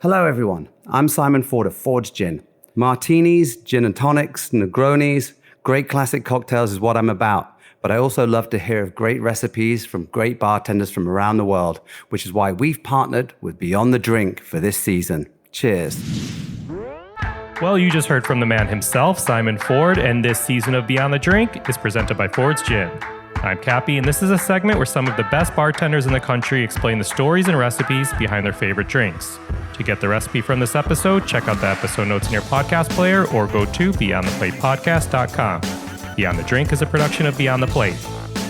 Hello everyone, I'm Simon Ford of Ford's Gin. Martinis, gin and tonics, Negronis, great classic cocktails is what I'm about. But I also love to hear of great recipes from great bartenders from around the world, which is why we've partnered with Beyond the Drink for this season. Cheers. Well, you just heard from the man himself, Simon Ford, and this season of Beyond the Drink is presented by Ford's Gin. I'm Cappy, and this is a segment where some of the best bartenders in the country explain the stories and recipes behind their favorite drinks. To get the recipe from this episode, check out the episode notes in your podcast player or go to beyondtheplatepodcast.com. Beyond the Drink is a production of Beyond the Plate.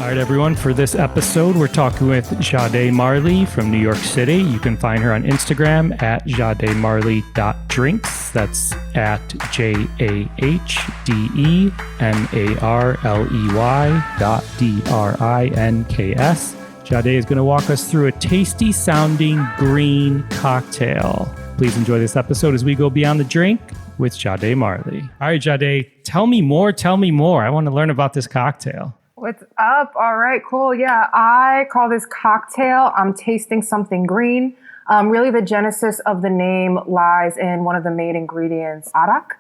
All right, everyone, for this episode, we're talking with Jahdé Marley from New York City. You can find her on Instagram at jahdémarley.drinks. That's at JAHDEMARLEY.DRINKS. Jahdé is going to walk us through a tasty sounding green cocktail. Please enjoy this episode as we go Beyond the Drink with Jahdé Marley. All right, Jahdé, tell me more. I want to learn about this cocktail. What's up? All right, cool. Yeah, I call this cocktail, I'm tasting something green. Really the genesis of the name lies in one of the main ingredients, Arack,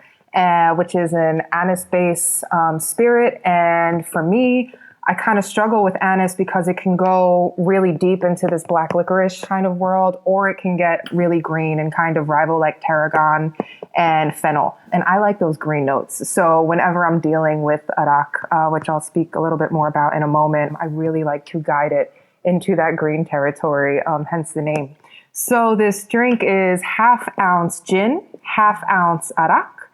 which is an anise-based spirit. And for me, I kind of struggle with anise because it can go really deep into this black licorice kind of world, or it can get really green and kind of rival like tarragon and fennel. And I like those green notes. So whenever I'm dealing with Arack, which I'll speak a little bit more about in a moment, I really like to guide it into that green territory, hence the name. So this drink is 1/2 ounce gin, 1/2 ounce Arack,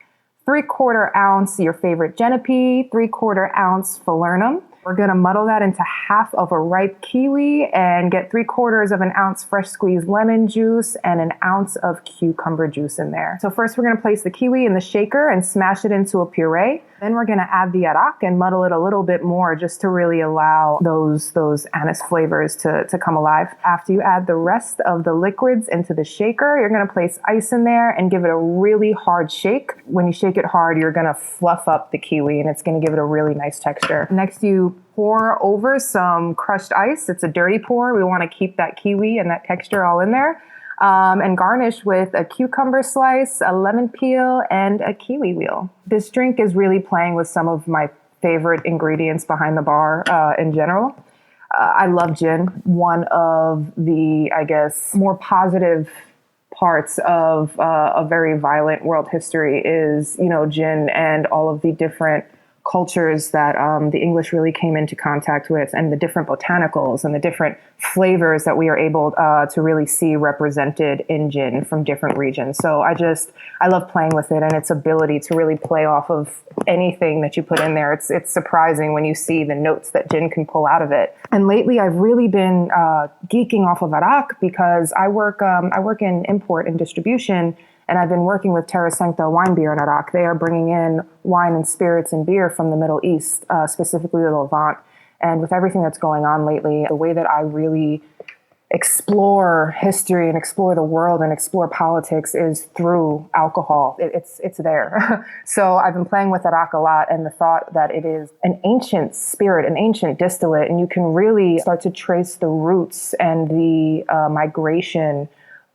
3/4 ounce your favorite Génépy, 3/4 ounce Falernum. We're going to muddle that into 1/2 of a ripe kiwi and get 3/4 of an ounce fresh squeezed lemon juice and an ounce of cucumber juice in there. So first we're going to place the kiwi in the shaker and smash it into a puree. Then we're going to add the Arack and muddle it a little bit more just to really allow those anise flavors to come alive. After you add the rest of the liquids into the shaker, you're going to place ice in there and give it a really hard shake. When you shake it hard, you're going to fluff up the kiwi and it's going to give it a really nice texture. Next, you pour over some crushed ice. It's a dirty pour. We want to keep that kiwi and that texture all in there. And garnish with a cucumber slice, a lemon peel, and a kiwi wheel. This drink is really playing with some of my favorite ingredients behind the bar in general. I love gin. One of the, I guess, more positive parts of a very violent world history is, gin and all of the different cultures that the English really came into contact with, and the different botanicals and the different flavors that we are able to really see represented in gin from different regions. So I love playing with it and its ability to really play off of anything that you put in there. It's surprising when you see the notes that gin can pull out of it. And lately I've really been geeking off of Arack because I work in import and distribution. And I've been working with Terra Sancta Wine Beer in Arack. They are bringing in wine and spirits and beer from the Middle East, specifically the Levant. And with everything that's going on lately, the way that I really explore history and explore the world and explore politics is through alcohol. It's there. So I've been playing with Arack a lot, and the thought that it is an ancient spirit, an ancient distillate, and you can really start to trace the roots and the migration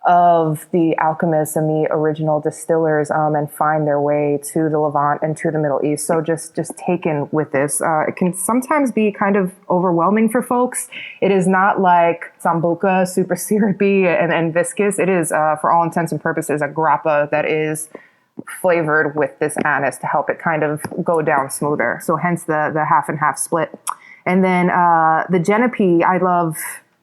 of the alchemists and the original distillers and find their way to the Levant and to the Middle East. So just taken with this. It can sometimes be kind of overwhelming for folks. It is not like Sambuca, super syrupy and viscous. It is, for all intents and purposes, a grappa that is flavored with this anise to help it kind of go down smoother. So hence the half and half split. And then the Génépy, I love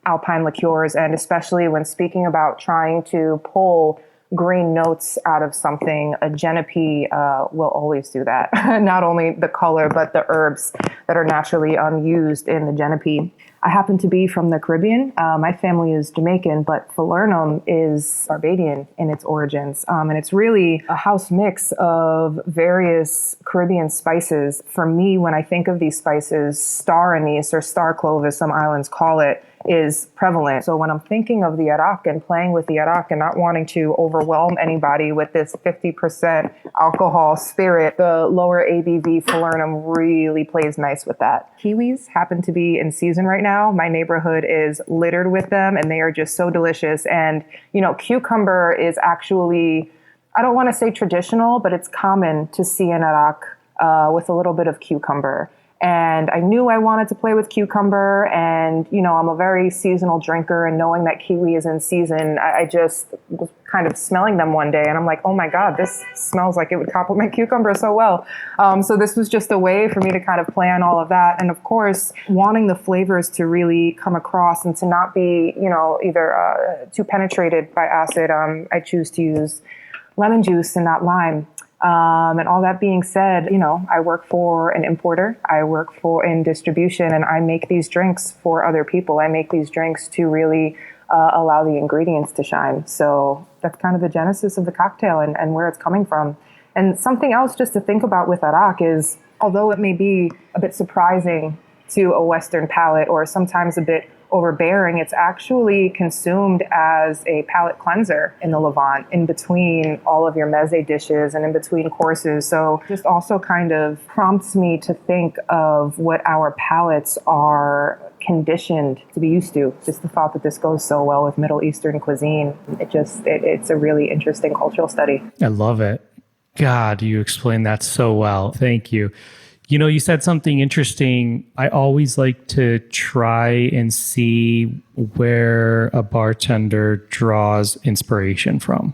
alpine liqueurs, and especially when speaking about trying to pull green notes out of something, a Génépy will always do that. Not only the color, but the herbs that are naturally used in the Génépy. I happen to be from the Caribbean. My family is Jamaican, but Falernum is Barbadian in its origins. And it's really a house mix of various Caribbean spices. For me, when I think of these spices, star anise or star clove, as some islands call it, is prevalent. So when I'm thinking of the Arack and playing with the Arack and not wanting to overwhelm anybody with this 50% alcohol spirit, the lower ABV Falernum really plays nice with that. Kiwis happen to be in season right now. My neighborhood is littered with them and they are just so delicious. And, cucumber is actually, I don't want to say traditional, but it's common to see an Arack with a little bit of cucumber. And I knew I wanted to play with cucumber and, I'm a very seasonal drinker and knowing that kiwi is in season, I just was kind of smelling them one day and I'm like, oh my God, this smells like it would complement cucumber so well. So this was just a way for me to kind of plan all of that. And of course, wanting the flavors to really come across and to not be, either too penetrated by acid, I choose to use lemon juice and not lime. And all that being said, I work for an importer. I work in distribution and I make these drinks for other people. I make these drinks to really allow the ingredients to shine. So that's kind of the genesis of the cocktail and where it's coming from. And something else just to think about with Arack is, although it may be a bit surprising to a Western palate or sometimes a bit overbearing, it's actually consumed as a palate cleanser in the Levant, in between all of your meze dishes and in between courses. So just also kind of prompts me to think of what our palates are conditioned to be used to. Just the thought that this goes so well with Middle Eastern cuisine. It's a really interesting cultural study. I love it. God, you explained that so well. Thank you. You said something interesting. I always like to try and see where a bartender draws inspiration from,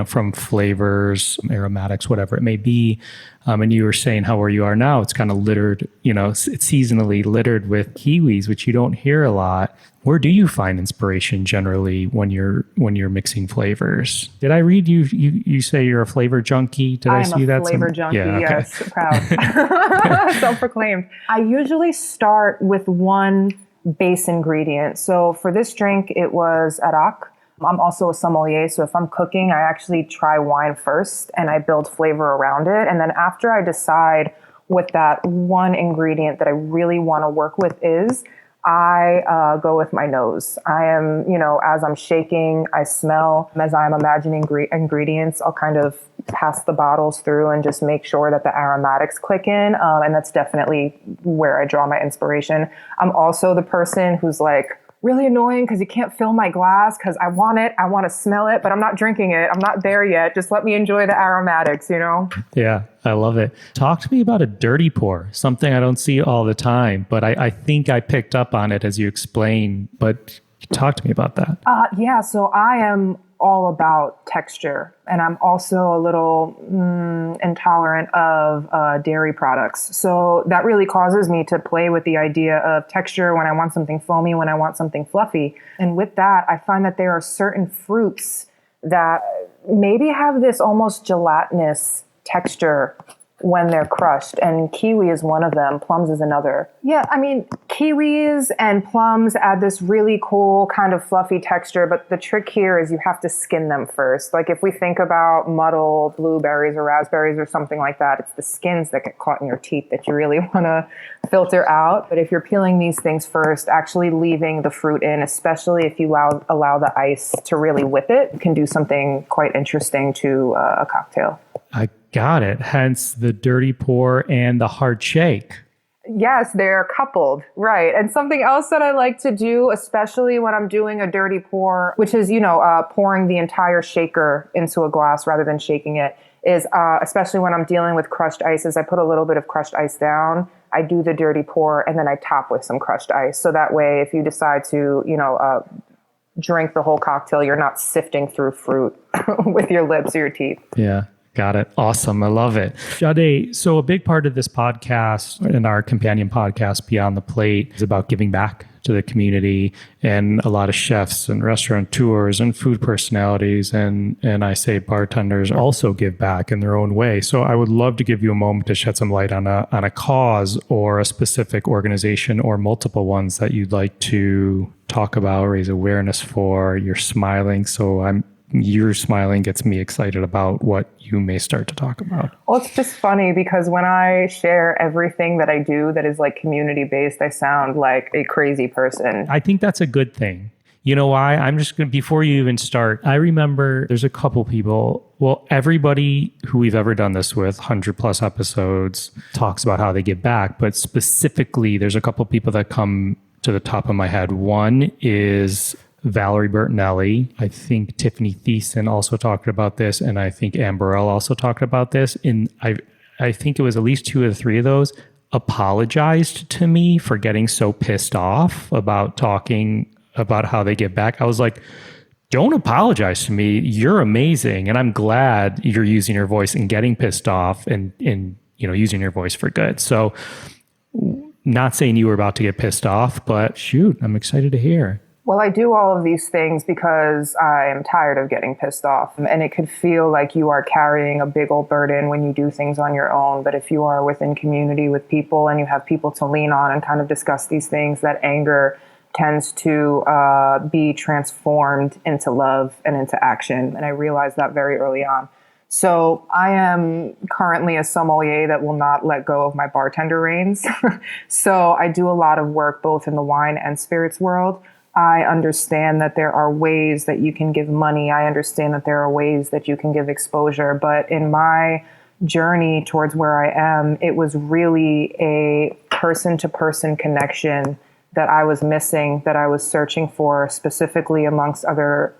from flavors, aromatics, whatever it may be. And you were saying how where you are now, it's kind of littered, it's seasonally littered with kiwis, which you don't hear a lot. Where do you find inspiration generally when you're mixing flavors? Did I read you say you're a flavor junkie? Did I see that? I'm a flavor junkie, yeah, okay. Yes, proud. Self-proclaimed. I usually start with one base ingredient. So for this drink, it was Arack. I'm also a sommelier, so if I'm cooking, I actually try wine first and I build flavor around it. And then after I decide what that one ingredient that I really want to work with is, I go with my nose. I am, as I'm shaking, I smell. As I'm imagining ingredients, I'll kind of pass the bottles through and just make sure that the aromatics click in. And that's definitely where I draw my inspiration. I'm also the person who's like, really annoying because you can't fill my glass because I want to smell it, but I'm not drinking it. I'm not there yet. Just let me enjoy the aromatics, Yeah, I love it. Talk to me about a dirty pour, something I don't see all the time, but I think I picked up on it as you explained, but talk to me about that. Yeah, so I am all about texture and I'm also a little intolerant of dairy products. So that really causes me to play with the idea of texture when I want something foamy, when I want something fluffy. And with that, I find that there are certain fruits that maybe have this almost gelatinous texture when they're crushed. And kiwi is one of them. Plums is another. Yeah, I mean, kiwis and plums add this really cool kind of fluffy texture. But the trick here is you have to skin them first. Like if we think about muddle, blueberries or raspberries or something like that, it's the skins that get caught in your teeth that you really want to filter out. But if you're peeling these things first, actually leaving the fruit in, especially if you allow the ice to really whip it, can do something quite interesting to a cocktail. I got it. Hence the dirty pour and the hard shake. Yes, they're coupled. Right. And something else that I like to do, especially when I'm doing a dirty pour, which is, pouring the entire shaker into a glass rather than shaking it, is especially when I'm dealing with crushed ices, I put a little bit of crushed ice down. I do the dirty pour and then I top with some crushed ice. So that way, if you decide to, drink the whole cocktail, you're not sifting through fruit with your lips or your teeth. Yeah. Got it. Awesome. I love it. Jahdé, so a big part of this podcast and our companion podcast, Beyond the Plate, is about giving back to the community, and a lot of chefs and restaurateurs and food personalities and I say bartenders also give back in their own way. So I would love to give you a moment to shed some light on a cause or a specific organization or multiple ones that you'd like to talk about, raise awareness for. You're smiling, so I'm your smiling gets me excited about what you may start to talk about. Well, it's just funny because when I share everything that I do that is like community based, I sound like a crazy person. I think that's a good thing. You know why? I'm just going to, before you even start, I remember there's a couple people, well, everybody who we've ever done this with, 100 plus episodes, talks about how they give back. But specifically, there's a couple people that come to the top of my head. One is Valerie Bertinelli. I think Tiffany Thiessen also talked about this. And I think Amber Earl also talked about this. And I think it was at least two or three of those apologized to me for getting so pissed off about talking about how they give back. I was like, don't apologize to me. You're amazing. And I'm glad you're using your voice and getting pissed off and using your voice for good. So not saying you were about to get pissed off, but shoot, I'm excited to hear. Well, I do all of these things because I am tired of getting pissed off. And it could feel like you are carrying a big old burden when you do things on your own. But if you are within community with people and you have people to lean on and kind of discuss these things, that anger tends to be transformed into love and into action. And I realized that very early on. So I am currently a sommelier that will not let go of my bartender reins. So I do a lot of work both in the wine and spirits world. I understand that there are ways that you can give money. I understand that there are ways that you can give exposure. But in my journey towards where I am, it was really a person-to-person connection that I was missing, that I was searching for, specifically amongst other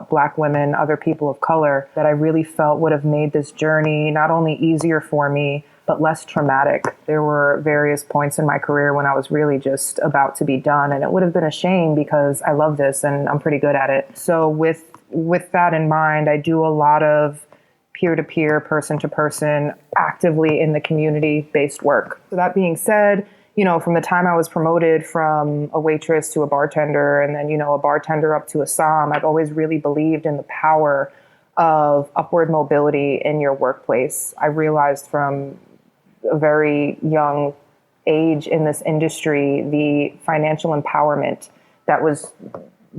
Black women, other people of color, that I really felt would have made this journey not only easier for me, but less traumatic. There were various points in my career when I was really just about to be done, and it would have been a shame because I love this and I'm pretty good at it. So with that in mind, I do a lot of peer-to-peer, person-to-person, actively in the community-based work. So that being said, from the time I was promoted from a waitress to a bartender and then, a bartender up to a somm, I've always really believed in the power of upward mobility in your workplace. I realized from a very young age in this industry, the financial empowerment that was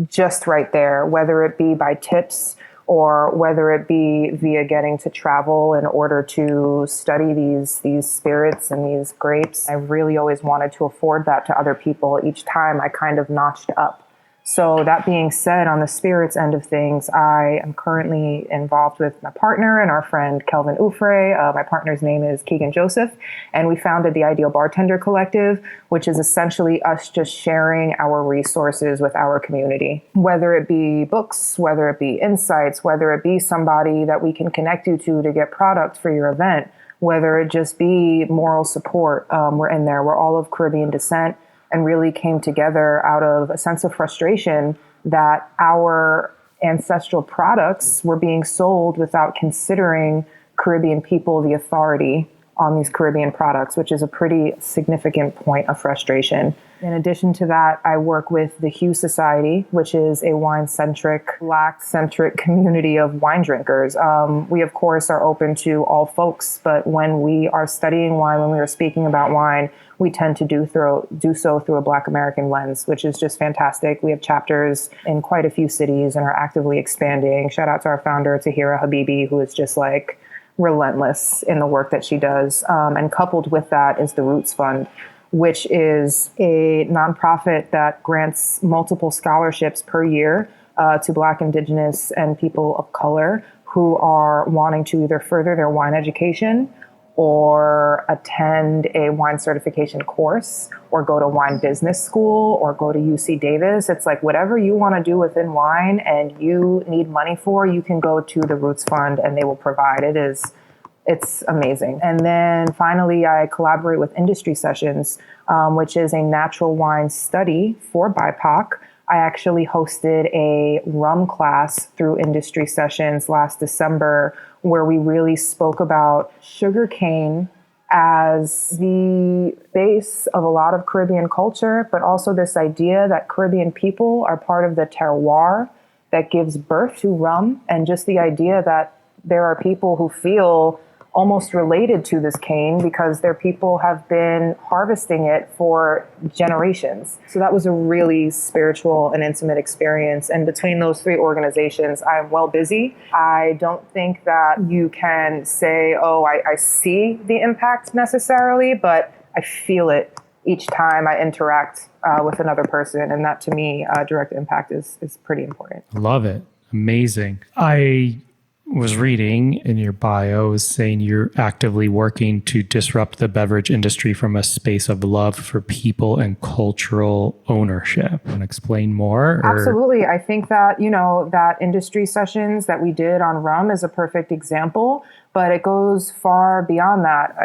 just right there, whether it be by tips or whether it be via getting to travel in order to study these spirits and these grapes. I really always wanted to afford that to other people. Each time I kind of notched up. So that being said, on the spirits end of things, I am currently involved with my partner and our friend Kelvin Ufre. My partner's name is Keegan Joseph, and we founded the Ideal Bartender Collective, which is essentially us just sharing our resources with our community, whether it be books, whether it be insights, whether it be somebody that we can connect you to get product for your event, whether it just be moral support. We're in there. We're all of Caribbean descent, and really came together out of a sense of frustration that our ancestral products were being sold without considering Caribbean people the authority on these Caribbean products, which is a pretty significant point of frustration. In addition to that, I work with the Hue Society, which is a wine-centric, Black-centric community of wine drinkers. We, of course, are open to all folks, but when we are studying wine, when we are speaking about wine, we tend to do so through a Black American lens, which is just fantastic. We have chapters in quite a few cities and are actively expanding. Shout out to our founder, Tahira Habibi, who is just like relentless in the work that she does. And coupled with that is the Roots Fund, which is a nonprofit that grants multiple scholarships per year to Black, Indigenous, and people of color who are wanting to either further their wine education or attend a wine certification course or go to wine business school or go to UC Davis. It's like whatever you want to do within wine and you need money for, you can go to the Roots Fund and they will provide. It's amazing. And then finally, I collaborate with Industry Sessions, which is a natural wine study for BIPOC. I actually hosted a rum class through Industry Sessions last December, where we really spoke about sugarcane as the base of a lot of Caribbean culture, but also this idea that Caribbean people are part of the terroir that gives birth to rum, and just the idea that there are people who feel almost related to this cane because their people have been harvesting it for generations. So that was a really spiritual and intimate experience. And between those three organizations, I'm well busy. I don't think that you can say, oh, I see the impact necessarily, but I feel it each time I interact with another person. And that to me, direct impact is pretty important. Love it. Amazing. I was reading in your bio saying you're actively working to disrupt the beverage industry from a space of love for people and cultural ownership. Want to explain more? Absolutely. I think that, that industry sessions that we did on rum is a perfect example, but it goes far beyond that.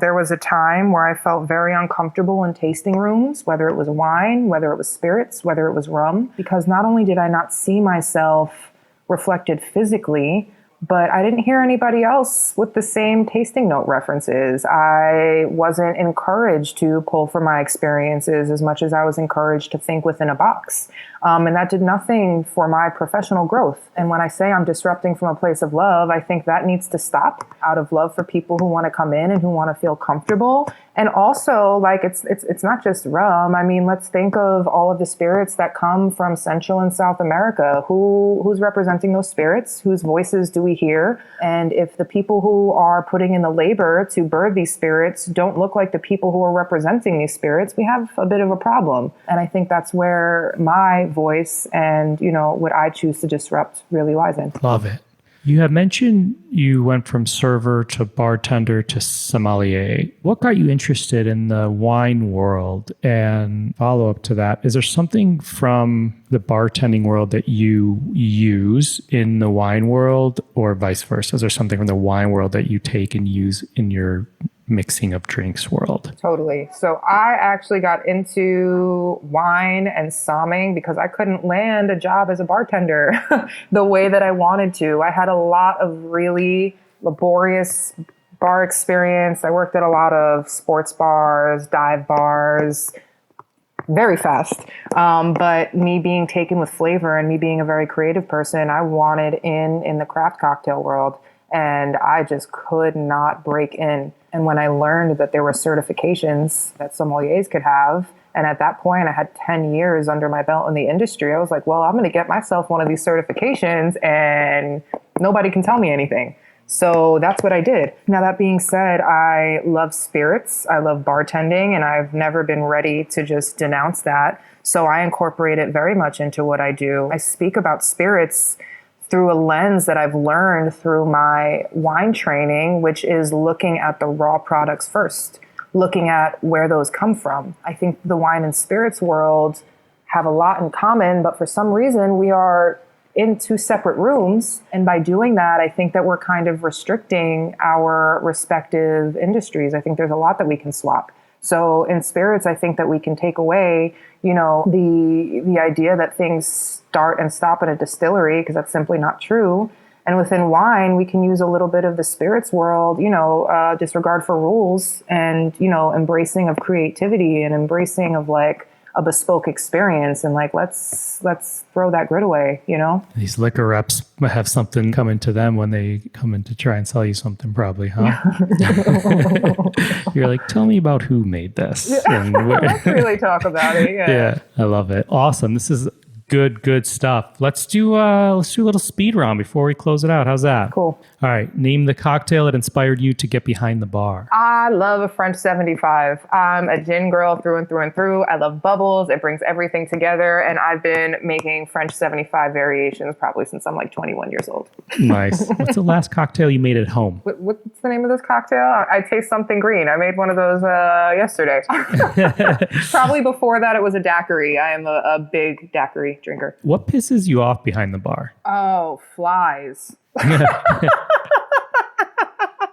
There was a time where I felt very uncomfortable in tasting rooms, whether it was wine, whether it was spirits, whether it was rum, because not only did I not see myself reflected physically, but I didn't hear anybody else with the same tasting note references. I wasn't encouraged to pull from my experiences as much as I was encouraged to think within a box. And that did nothing for my professional growth. And when I say I'm disrupting from a place of love, I think that needs to stop out of love for people who want to come in and who want to feel comfortable. And also, it's not just rum. I mean, let's think of all of the spirits that come from Central and South America. Who's representing those spirits? Whose voices do we hear? And if the people who are putting in the labor to birth these spirits don't look like the people who are representing these spirits, we have a bit of a problem. And I think that's where my voice and, what I choose to disrupt really lies in. Love it. You have mentioned you went from server to bartender to sommelier. What got you interested in the wine world? And follow up to that, is there something from the bartending world that you use in the wine world or vice versa? Is there something from the wine world that you take and use in your mixing of drinks world? Totally. So I actually got into wine and somming because I couldn't land a job as a bartender the way that I wanted to. I had a lot of really laborious bar experience. I worked at a lot of sports bars, dive bars, very fast. But me being taken with flavor and me being a very creative person, I wanted in the craft cocktail world. And I just could not break in. And when I learned that there were certifications that sommeliers could have, and at that point I had 10 years under my belt in the industry, I was like, well, I'm going to get myself one of these certifications and nobody can tell me anything. So that's what I did. Now, that being said, I love spirits. I love bartending, and I've never been ready to just denounce that. So I incorporate it very much into what I do. I speak about spirits through a lens that I've learned through my wine training, which is looking at the raw products first, looking at where those come from. I think the wine and spirits world have a lot in common, but for some reason we are in two separate rooms. And by doing that, I think that we're kind of restricting our respective industries. I think there's a lot that we can swap. So in spirits, I think that we can take away, the idea that things start and stop at a distillery, because that's simply not true. And within wine, we can use a little bit of the spirits world, disregard for rules and, embracing of creativity and embracing of a bespoke experience, and let's throw that grid away, These liquor reps have something coming to them when they come in to try and sell you something, probably, huh? You're like, tell me about who made this. Let's really talk about it. Yeah, I love it. Awesome. This is good stuff. Let's do a little speed round before we close it out. How's that? Cool. All right. Name the cocktail that inspired you to get behind the bar. I love a French 75. I'm a gin girl through and through and through. I love bubbles. It brings everything together. And I've been making French 75 variations probably since I'm 21 years old. Nice. What's the last cocktail you made at home? What's the name of this cocktail? I taste something green. I made one of those yesterday. Probably before that, it was a daiquiri. I am a big daiquiri drinker. What pisses you off behind the bar? Oh, flies.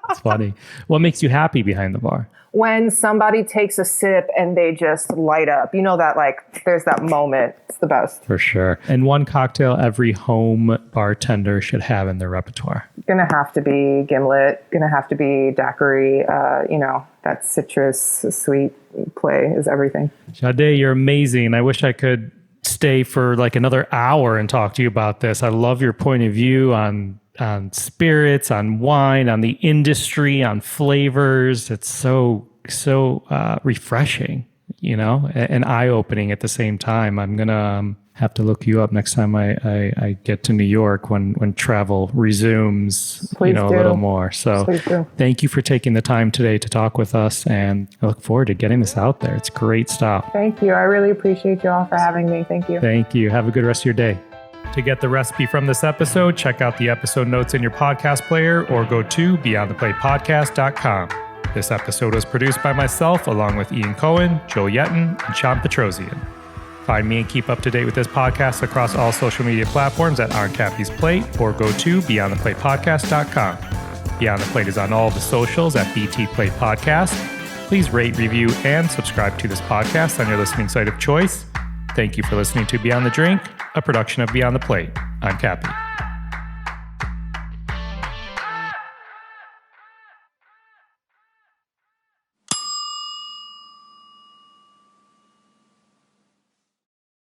It's funny. What makes you happy behind the bar? When somebody takes a sip and they just light up. There's that moment. It's the best. For sure. And one cocktail every home bartender should have in their repertoire. Gonna have to be gimlet. Gonna have to be daiquiri. That citrus sweet play is everything. Jahdé, you're amazing. I wish I could stay for another hour and talk to you about this. I love your point of view on spirits, on wine, on the industry, on flavors. It's so refreshing, and eye-opening at the same time. I'm gonna have to look you up next time I get to New York when travel resumes, a little more. So thank you for taking the time today to talk with us, and I look forward to getting this out there. It's great stuff. Thank you. I really appreciate you all for having me. Thank you. Thank you. Have a good rest of your day. To get the recipe from this episode, check out the episode notes in your podcast player or go to beyondtheplatepodcast.com. This episode was produced by myself along with Ian Cohen, Joe Yetton, and Sean Petrosian. Find me and keep up to date with this podcast across all social media platforms at On Cappy's Plate or go to beyondtheplatepodcast.com. Beyond the Plate is on all the socials at BT Plate Podcast. Please rate, review, and subscribe to this podcast on your listening site of choice. Thank you for listening to Beyond the Drink, a production of Beyond the Plate. I'm Cappy.